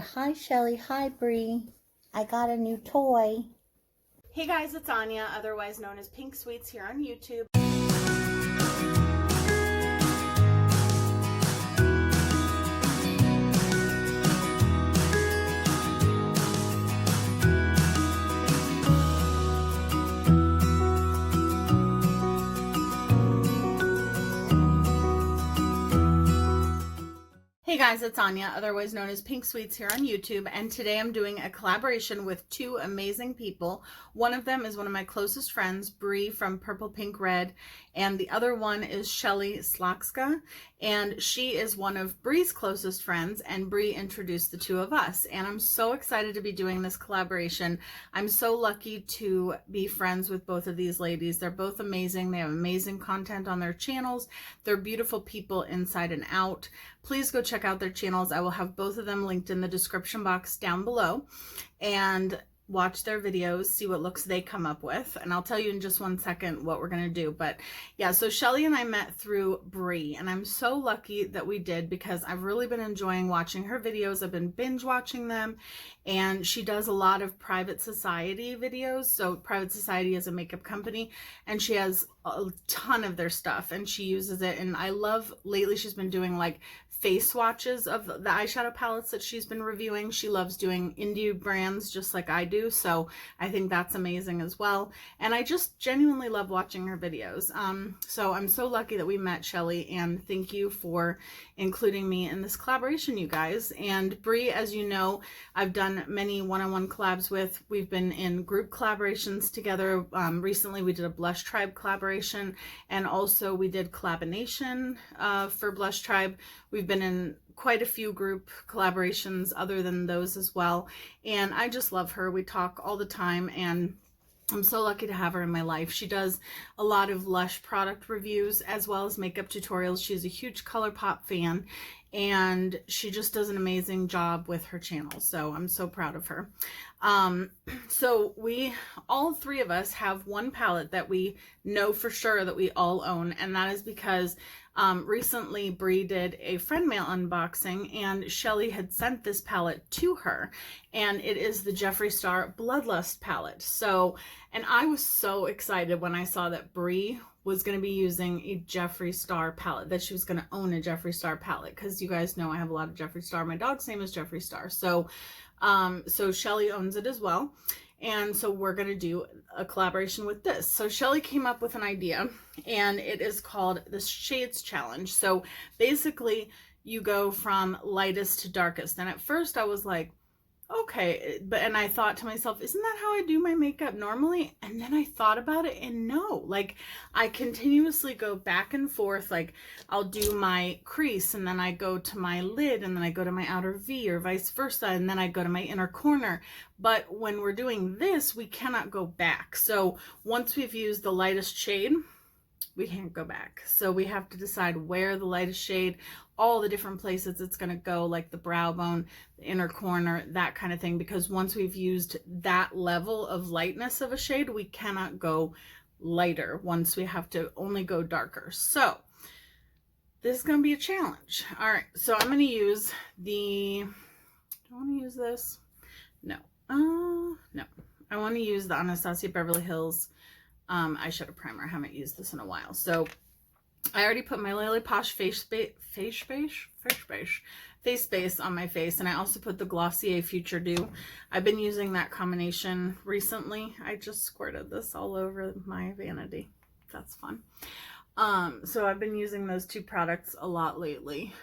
Hi Shelly, hi Bree. I got a new toy. Hey guys, it's Anya, otherwise known as Pink Sweets here on YouTube. Hey guys, it's Anya, otherwise known as Pink Sweets here on YouTube, and today I'm doing a collaboration with two amazing people. One of them is one of my closest friends, Bree from PurplePinkRed, and the other one is Shelly Slaczka, and she is one of Bree's closest friends, and Bree introduced the two of us, and I'm so excited to be doing this collaboration. I'm so lucky to be friends with both of these ladies. They're both amazing. They have amazing content on their channels. They're beautiful people inside and out. Please go check out their channels. I will have both of them linked in the description box down below, and watch their videos, see what looks they come up with, and I'll tell you in just one second what we're gonna do. But yeah, so Shelly and I met through Bree, and I'm so lucky that we did because I've really been enjoying watching her videos. I've been binge watching them, and she does a lot of Private Society videos. So Private Society is a makeup company, and she has a ton of their stuff, and she uses it. And I love, lately she's been doing like face swatches of the eyeshadow palettes that she's been reviewing. She loves doing indie brands just like I do, so I think that's amazing as well. And I just genuinely love watching her videos. So I'm so lucky that we met, Shelly, and thank you for including me in this collaboration, you guys. And Bree, as you know, I've done many one-on-one collabs with. We've been in group collaborations together. Recently we did a Blush Tribe collaboration, and also we did Collabination for Blush Tribe. We've been in quite a few group collaborations other than those as well, and I just love her. We talk all the time, and I'm so lucky to have her in my life. She does a lot of Lush product reviews as well as makeup tutorials. She's a huge ColourPop fan, and she just does an amazing job with her channel, so I'm so proud of her. So we, all three of us, have one palette that we know for sure that we all own, and that is because recently Bree did a friend mail unboxing, and Shelly had sent this palette to her, and it is the Jeffree Star Bloodlust palette. So, and I was so excited when I saw that Bree was going to be using a Jeffree Star palette, that she was going to own a Jeffree Star palette, because you guys know I have a lot of Jeffree Star. My dog's name is Jeffree Star, so so Shelly owns it as well. And so we're going to do a collaboration with this. So Shelly came up with an idea, and it is called the Shades Challenge. So basically you go from lightest to darkest. And at first I was like, okay, and I thought to myself, isn't that how I do my makeup normally? And then I thought about it, and no, like I continuously go back and forth. Like I'll do my crease, and then I go to my lid, and then I go to my outer V, or vice versa, and then I go to my inner corner. But when we're doing this, we cannot go back. So once we've used the lightest shade, we can't go back. So we have to decide where the lightest shade, all the different places it's going to go, like the brow bone, the inner corner, that kind of thing, because once we've used that level of lightness of a shade, we cannot go lighter. Once we have to only go darker. So this is going to be a challenge. All right, so I'm going to use the, do I want to use this? No. No. I want to use the Anastasia Beverly Hills eyeshadow primer. I haven't used this in a while. So I already put my LelePosh face base on my face, and I also put the Glossier Future Dew. I've been using that combination recently. I just squirted this all over my vanity. That's fun. So I've been using those two products a lot lately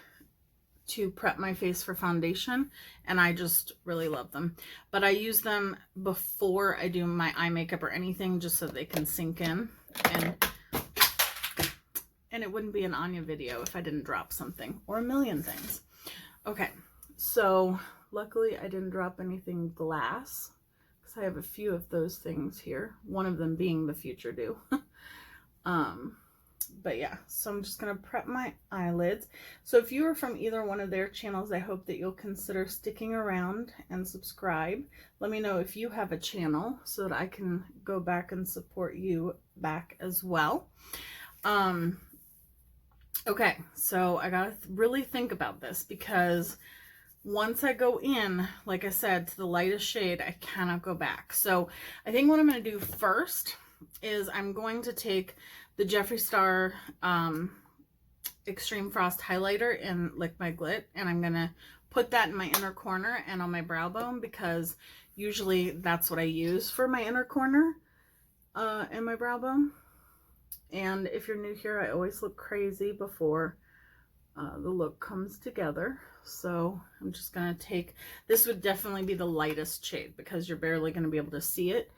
to prep my face for foundation, and I just really love them. But I use them before I do my eye makeup or anything, just so they can sink in, and it wouldn't be an Anya video if I didn't drop something, or a million things. Okay, so luckily I didn't drop anything glass, because I have a few of those things here, one of them being the Future Dew. But yeah, so I'm just going to prep my eyelids. So if you are from either one of their channels, I hope that you'll consider sticking around and subscribe. Let me know if you have a channel so that I can go back and support you back as well. Okay, so I got to really think about this, because once I go in, like I said, to the lightest shade, I cannot go back. So I think what I'm going to do first is I'm going to take the Jeffree Star Extreme Frost highlighter in Lick My Glit, and I'm going to put that in my inner corner and on my brow bone, because usually that's what I use for my inner corner and my brow bone. And if you're new here, I always look crazy before the look comes together. So I'm just going to take, this would definitely be the lightest shade because you're barely going to be able to see it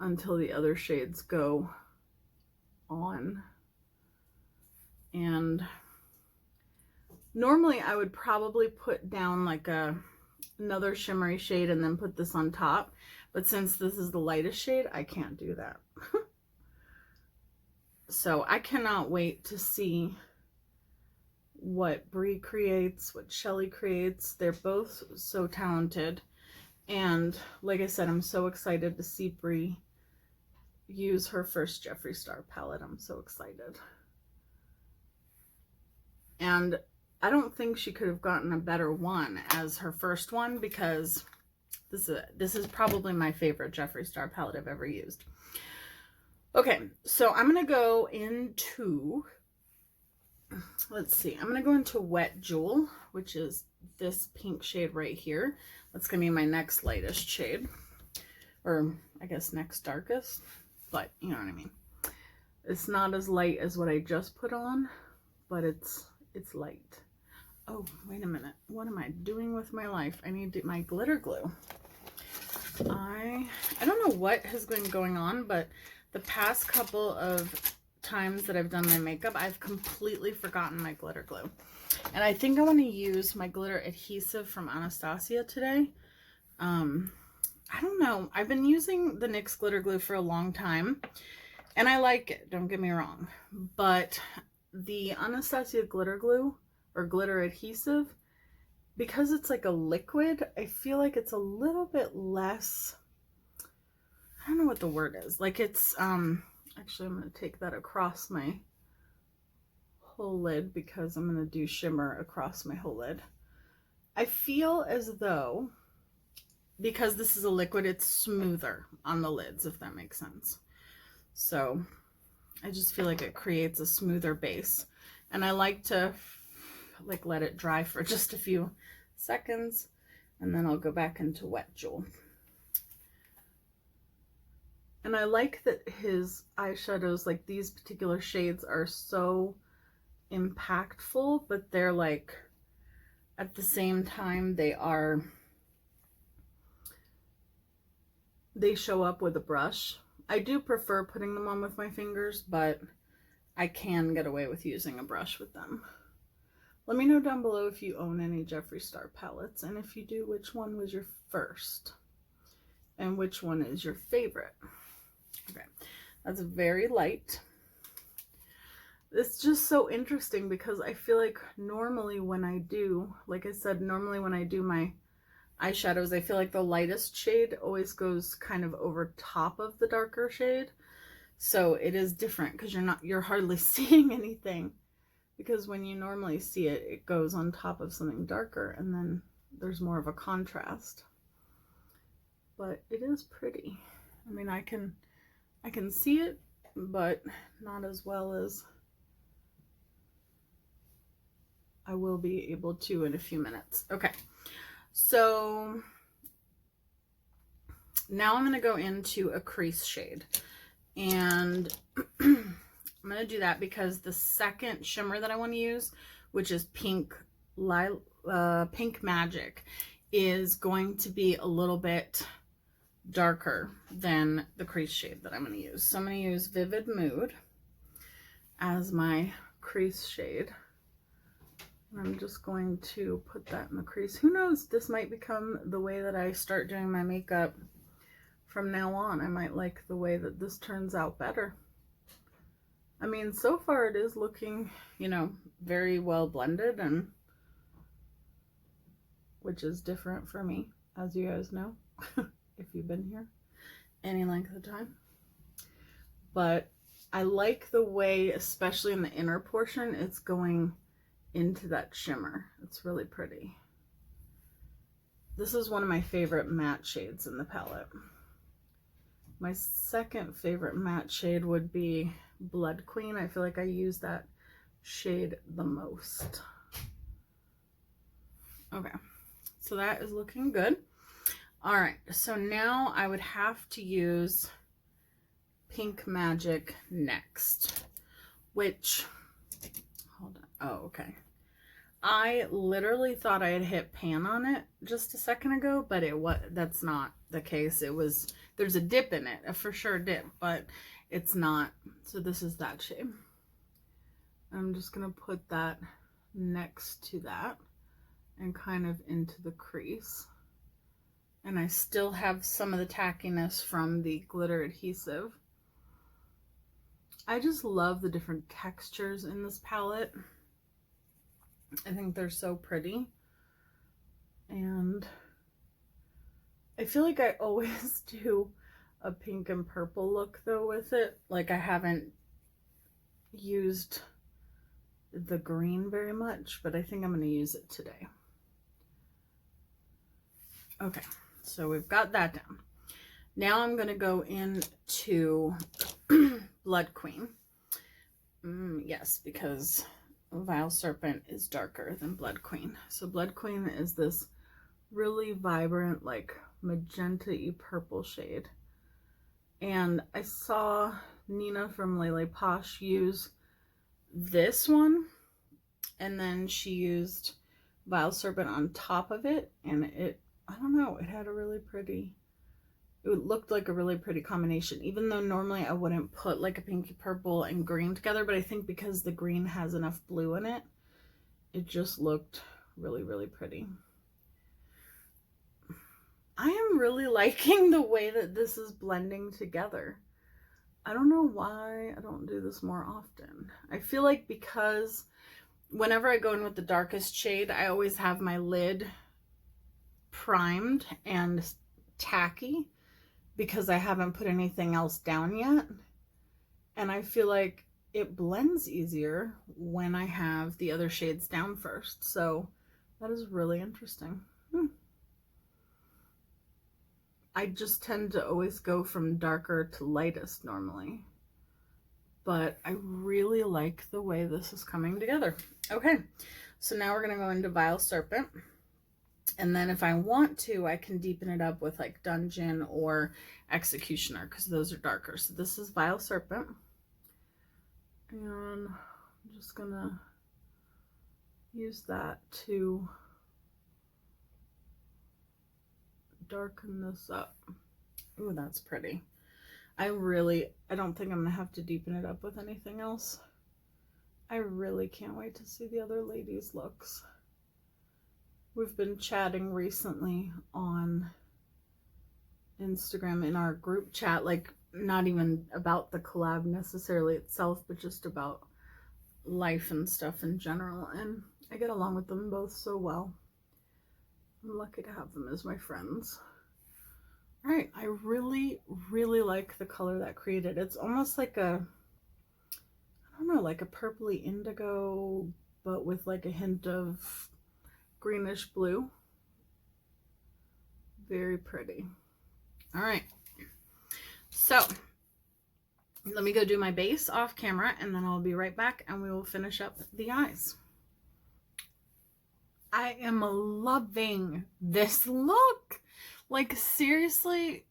until the other shades go on. And normally I would probably put down like another shimmery shade and then put this on top. But since this is the lightest shade, I can't do that. So I cannot wait to see what Brie creates, what Shelly creates. They're both so talented. And like I said, I'm so excited to see Brie use her first Jeffree Star palette. I'm so excited. And I don't think she could have gotten a better one as her first one, because this is probably my favorite Jeffree Star palette I've ever used. Okay, so I'm going to go into, let's see, I'm going to go into Wet Jewel, which is this pink shade right here. That's going to be my next lightest shade, or I guess next darkest, but you know what I mean. It's not as light as what I just put on, but it's light. Oh, wait a minute. What am I doing with my life? I need my glitter glue. I don't know what has been going on, but the past couple of times that I've done my makeup, I've completely forgotten my glitter glue. And I think I want to use my glitter adhesive from Anastasia today. I don't know. I've been using the NYX glitter glue for a long time, and I like it, don't get me wrong. But the Anastasia glitter glue, or glitter adhesive, because it's like a liquid, I feel like it's a little bit less, I don't know what the word is. Like it's, actually I'm going to take that across my whole lid because I'm going to do shimmer across my whole lid. I feel as though, because this is a liquid, it's smoother on the lids, if that makes sense. So I just feel like it creates a smoother base. And I like to like let it dry for just a few seconds, and then I'll go back into Wet Jewel. And I like that his eyeshadows, like these particular shades, are so impactful, but they're like, at the same time, they show up with a brush. I do prefer putting them on with my fingers, but I can get away with using a brush with them. Let me know down below if you own any Jeffree Star palettes, and if you do, which one was your first and which one is your favorite. Okay, that's very light. It's just so interesting because I feel like normally when I do, like I said, normally when I do my eyeshadows, I feel like the lightest shade always goes kind of over top of the darker shade. So it is different because you're hardly seeing anything, because when you normally see it, it goes on top of something darker and then there's more of a contrast. But it is pretty. I mean, I can see it, but not as well as I will be able to in a few minutes. Okay, so now I'm going to go into a crease shade, and I'm going to do that because the second shimmer that I want to use, which is Pink Magic, is going to be a little bit darker than the crease shade that I'm going to use. So I'm going to use Vivid Mood as my crease shade. I'm just going to put that in the crease. Who knows, this might become the way that I start doing my makeup from now on. I might like the way that this turns out better. I mean, so far it is looking, you know, very well blended, and which is different for me, as you guys know, if you've been here any length of time. But I like the way, especially in the inner portion, it's going into that shimmer. It's really pretty. This is one of my favorite matte shades in the palette. My second favorite matte shade would be Blood Queen. I feel like I use that shade the most. Okay, so that is looking good. All right, so now I would have to use Pink Magic next, which, hold on, oh, okay. I literally thought I had hit pan on it just a second ago, but that's not the case. There's a dip in it, a for sure dip, but it's not. So this is that shade. I'm just gonna put that next to that and kind of into the crease. And I still have some of the tackiness from the glitter adhesive. I just love the different textures in this palette. I think they're so pretty. And I feel like I always do a pink and purple look though with it. Like I haven't used the green very much, but I think I'm going to use it today. Okay, so we've got that down. Now I'm going to go into Blood Queen. Yes, because Vile Serpent is darker than Blood Queen. So Blood Queen is this really vibrant, like magenta-y purple shade. And I saw Nina from LelePosh use this one, and then she used Vile Serpent on top of it, and I don't know, it had a really pretty, it looked like a really pretty combination, even though normally I wouldn't put like a pinky purple and green together, but I think because the green has enough blue in it, it just looked really, really pretty. I am really liking the way that this is blending together. I don't know why I don't do this more often. I feel like because whenever I go in with the darkest shade, I always have my lid primed and tacky because I haven't put anything else down yet. And I feel like it blends easier when I have the other shades down first. So that is really interesting. I just tend to always go from darker to lightest normally, but I really like the way this is coming together. Okay, so now we're gonna go into Vile Serpent, and then if I want to, I can deepen it up with like Dungeon or Executioner because those are darker. So this is Vile Serpent, and I'm just gonna use that to darken this up. Ooh, that's pretty. I don't think I'm gonna have to deepen it up with anything else. I really can't wait to see the other ladies' looks. We've been chatting recently on Instagram in our group chat, like not even about the collab necessarily itself, but just about life and stuff in general, and I get along with them both so well. I'm lucky to have them as my friends. All right, I really, really like the color that created. It's almost like a, I don't know, like a purpley indigo, but with like a hint of greenish blue. Very pretty. All right, so let me go do my base off camera, and then I'll be right back and we will finish up the eyes. I am loving this look. Like seriously,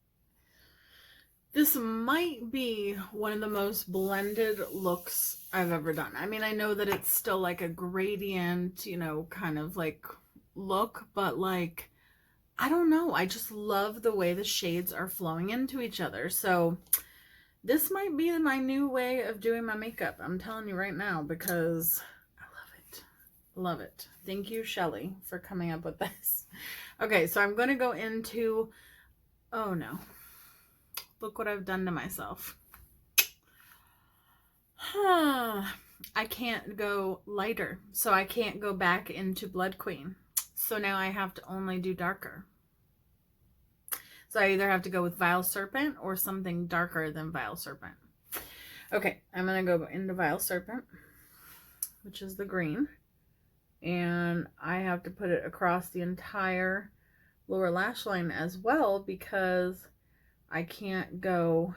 this might be one of the most blended looks I've ever done. I mean, I know that it's still like a gradient, you know, kind of like look, but like, I don't know. I just love the way the shades are flowing into each other. So this might be my new way of doing my makeup. I'm telling you right now, because I love it. Love it. Thank you, Shelly, for coming up with this. Okay, so I'm going to go into, oh no, look what I've done to myself. I can't go lighter, so I can't go back into Blood Queen. So now I have to only do darker. So I either have to go with Vile Serpent or something darker than Vile Serpent. Okay, I'm going to go into Vile Serpent, which is the green. And I have to put it across the entire lower lash line as well because I can't go...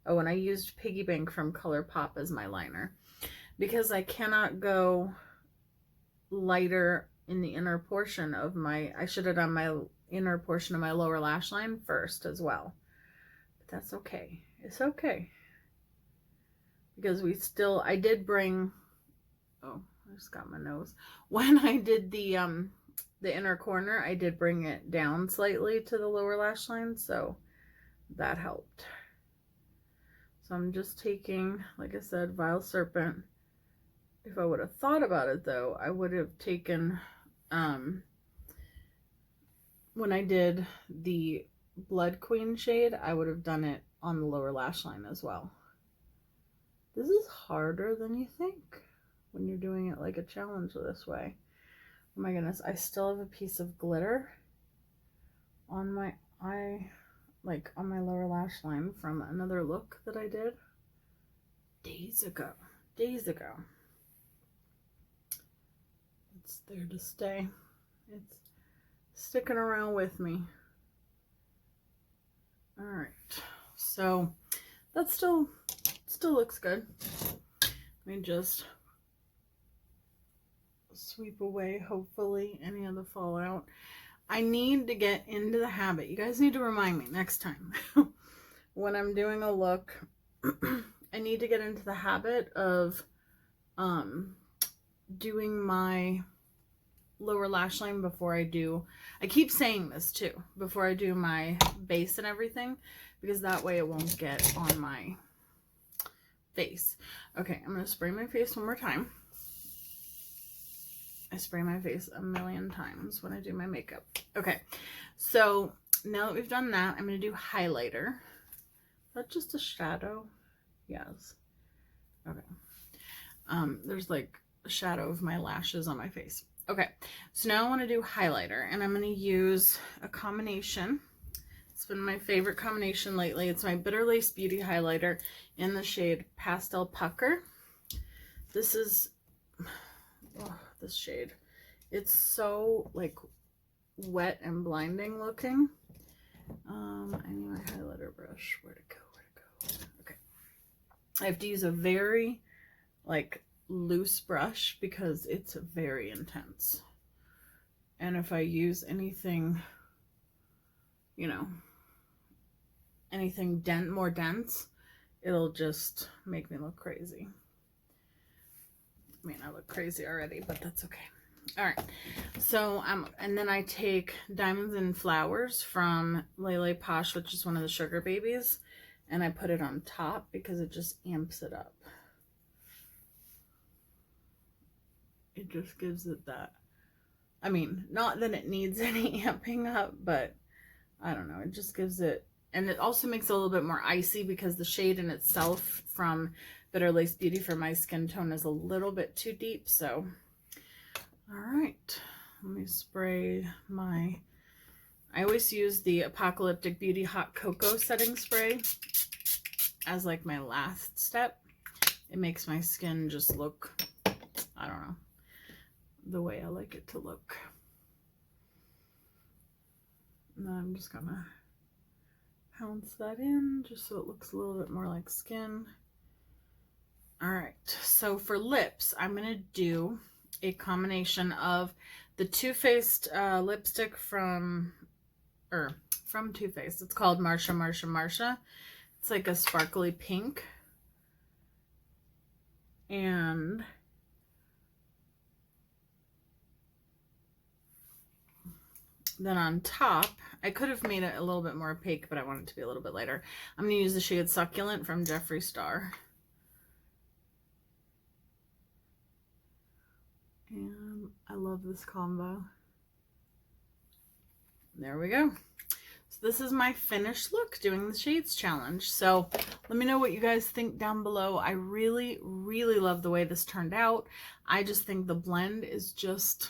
Oh, and I used Piggy Bank from ColourPop as my liner because I cannot go lighter in the inner portion of my... I should have done my inner portion of my lower lash line first as well. But that's okay. It's okay. Because we still... I did bring... Oh, I just got my nose. When I did the inner corner, I did bring it down slightly to the lower lash line, so that helped. So I'm just taking, like I said, Vile Serpent. If I would have thought about it though, I would have taken, when I did the Blood Queen shade, I would have done it on the lower lash line as well. This is harder than you think when you're doing it like a challenge this way. Oh my goodness, I still have a piece of glitter on my eye, like on my lower lash line from another look that I did days ago. It's there to stay. It's sticking around with me. All right, so that still looks good. Let me just sweep away, hopefully, any of the fallout. I need to get into the habit. You guys need to remind me next time when I'm doing a look. I need to get into the habit of doing my lower lash line before I do... I keep saying this too, before I do my base and everything, because that way it won't get on my face. Okay, I'm going to spray my face one more time. I spray my face a million times when I do my makeup. Okay, so now that we've done that, I'm going to do highlighter. Is that just a shadow? Yes. Okay. There's like a shadow of my lashes on my face. Okay, so now I want to do highlighter, and I'm going to use a combination. It's been my favorite combination lately. It's my Bitter Lace Beauty highlighter in the shade Pastel Pucker. This is... Oh, this shade, it's so like wet and blinding looking. I need my highlighter brush. Where'd it go? Okay, I have to use a very like loose brush because it's very intense, and if I use anything, you know, anything more dense, it'll just make me look crazy. I mean, I look crazy already, but that's okay. All right. So, and then I take Diamonds and Flowers from LelePosh, which is one of the sugar babies, and I put it on top because it just amps it up. It just gives it that, I mean, not that it needs any amping up, but I don't know. It just gives it, and it also makes it a little bit more icy because the shade in itself from Bitter Lace Beauty for my skin tone is a little bit too deep. So, all right, let me spray my... I always use the Apocalyptic Beauty Hot Cocoa Setting Spray as like my last step. It makes my skin just look, I don't know, the way I like it to look. And then I'm just gonna pounce that in just so it looks a little bit more like skin. All right, so for lips, I'm going to do a combination of the Too Faced lipstick from Too Faced. It's called Marsha. It's like a sparkly pink. And then on top, I could have made it a little bit more opaque, but I want it to be a little bit lighter. I'm going to use the shade Succulent from Jeffree Star. And I love this combo. There we go. So this is my finished look doing the shades challenge. So let me know what you guys think down below. I really love the way this turned out. I just think the blend is just,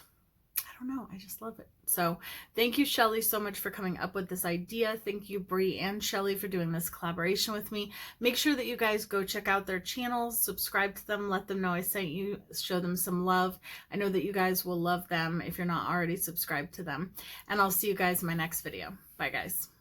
I don't know, I just love it. So thank you, Shelly, so much for coming up with this idea. Thank you, Bree and Shelly, for doing this collaboration with me. Make sure that you guys go check out their channels, subscribe to them, let them know I sent you, show them some love. I know that you guys will love them if you're not already subscribed to them. And I'll see you guys in my next video. Bye, guys.